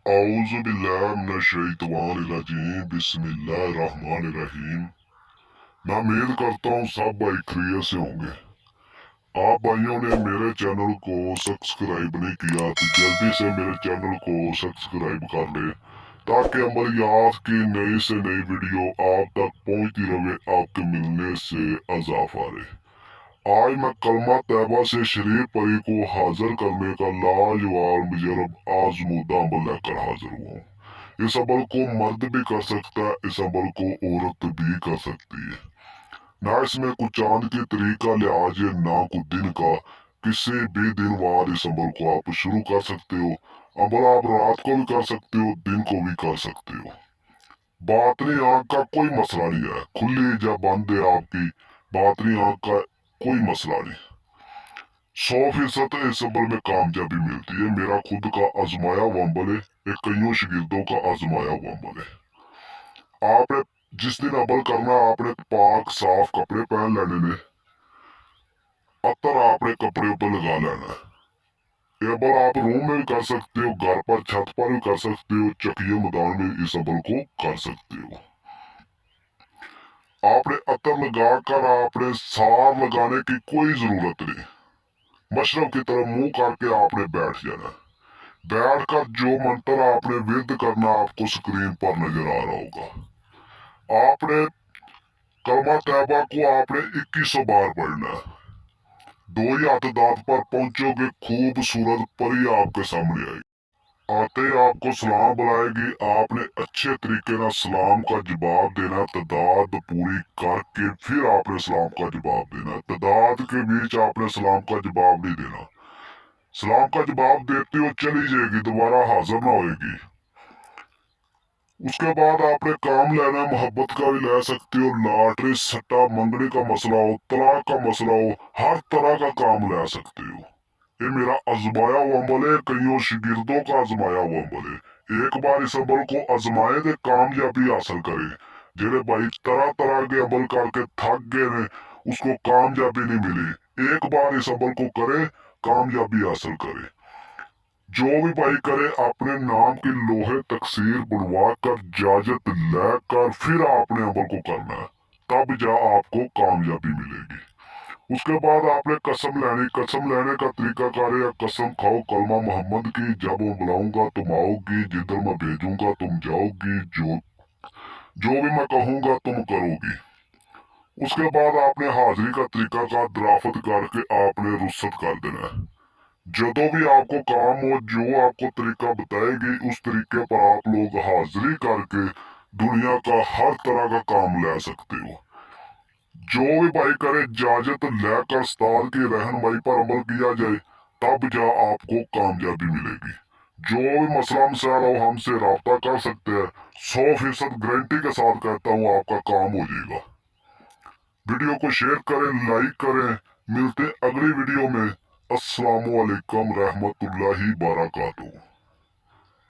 औज़ु बिल्लाहि मिनश्शैतानिर्रजीम बिस्मिल्लाहिर्रहमानिर्रहीम। मैं उम्मीद करता हूँ सब भाई खैरियत से होंगे। आप भाइयों ने मेरे चैनल को सब्सक्राइब नहीं किया तो जल्दी से मेरे चैनल को सब्सक्राइब कर ले, ताकि अमलियात की नई से नई वीडियो आप तक पहुंचती रहे, आपके मिलने से इजाफा रहे। आज मैं कलमा तैयबा से शरीफ परी को हाजिर करने का लाजवाब मुजरब आजमूदा अमल लेकर हाजिर हुआ हूँ। इस अमल को मर्द भी कर सकता है, इस अमल को औरत भी कर सकती है। ना इसमें कुछ चांद की तरीका लिहाज है, ना कुछ दिन का। किसी भी दिन बाद इस अमल को आप शुरू कर सकते हो। अमल आप रात को भी कर सकते हो, दिन को भी कर सकते हो। बातनी आंख का कोई मसला नहीं है, खुली या बंद है आपकी बातनी आंख का कोई मसला नहीं। 100% इस अमल में कामयाबी मिलती है। मेरा खुद का आजमाया हुआ अमल है, एक कईयों शागिर्दों का आजमाया हुआ अमल है। आपने जिस दिन अमल करना, आपने पाक साफ कपड़े पहन लेने ने, अतर आपने कपड़े पर लगा लेना है। ये अमल आप रूम में भी कर सकते हो, घर पर छत पर भी कर सकते हो, चकिया मैदान में इस अमल को कर सकते हो। आपने अतर लगाकर आपने सार लगाने की कोई जरूरत नहीं। मशरब की तरफ मुंह करके आपने बैठ जाना। बैठ कर जो मंत्र आपने विद करना आपको स्क्रीन पर नजर आ रहा होगा। आपने कलमा तैयबा को आपने 2100 बार पढ़ना है। दो ही हाथ दांत पर पहुंचोगे, खूबसूरत परी आपके सामने आएगी। आते ही आपको सलाम बुलाएगी, आपने अच्छे तरीके ना सलाम का जवाब देना। तदाद पूरी करके फिर आपने सलाम का जवाब देना। तदाद के बीच आपने सलाम का जवाब नहीं देना। सलाम का जवाब देते हो चली जाएगी, दोबारा हाजिर ना होएगी। उसके बाद आपने काम लेना, मोहब्बत का भी ले सकते हो, लॉटरी सट्टा मंगनी का मसला हो, तलाक का मसला हो, हर तरह का काम ले सकते हो। ये मेरा आजमाया हुआ अमल है, कईयों शागिर्दों का आजमाया हुआ अमल है। एक बार इस अमल को आजमाए दे, कामयाबी हासिल करे। जेड़े भाई तरह तरह के अमल करके थक गए ने, उसको कामयाबी नहीं मिली, एक बार इस अमल को करे, कामयाबी हासिल करे। जो भी भाई करे, अपने नाम की लोहे तकसीर बनवा कर इजाजत लेकर फिर आपने अमल को करना है, तब जा आपको कामयाबी मिलेगी। उसके बाद आपने कसम लेनी। कसम लेने का तरीका कार है, कसम खाओ कलमा मोहम्मद की, जब मैं बुलाऊंगा तुम आओगी, जिधर मैं भेजूंगा तुम जाओगी, जो भी मैं कहूंगा तुम करोगी। उसके बाद आपने हाजिरी का तरीका का दराफत करके आपने रुखसत कर देना है। जदों भी आपको काम हो, जो आपको तरीका बताएगी, उस तरीके पर आप लोग हाजिरी करके दुनिया का हर तरह का काम ले सकते हो। जो भी भाई करे, इजाजत लेकर उस्ताद की रहनुमाई पर अमल किया जाए, तब जा आपको कामयाबी मिलेगी। जो भी मसला मसाइल हो, हमसे राब्ता कर सकते हैं। 100% गारंटी के साथ कहता हूँ आपका काम हो जाएगा। वीडियो को शेयर करें, लाइक करें। मिलते अगली वीडियो में। अस्सलामुअलैकुम रहमतुल्लाहि बारकातुहू।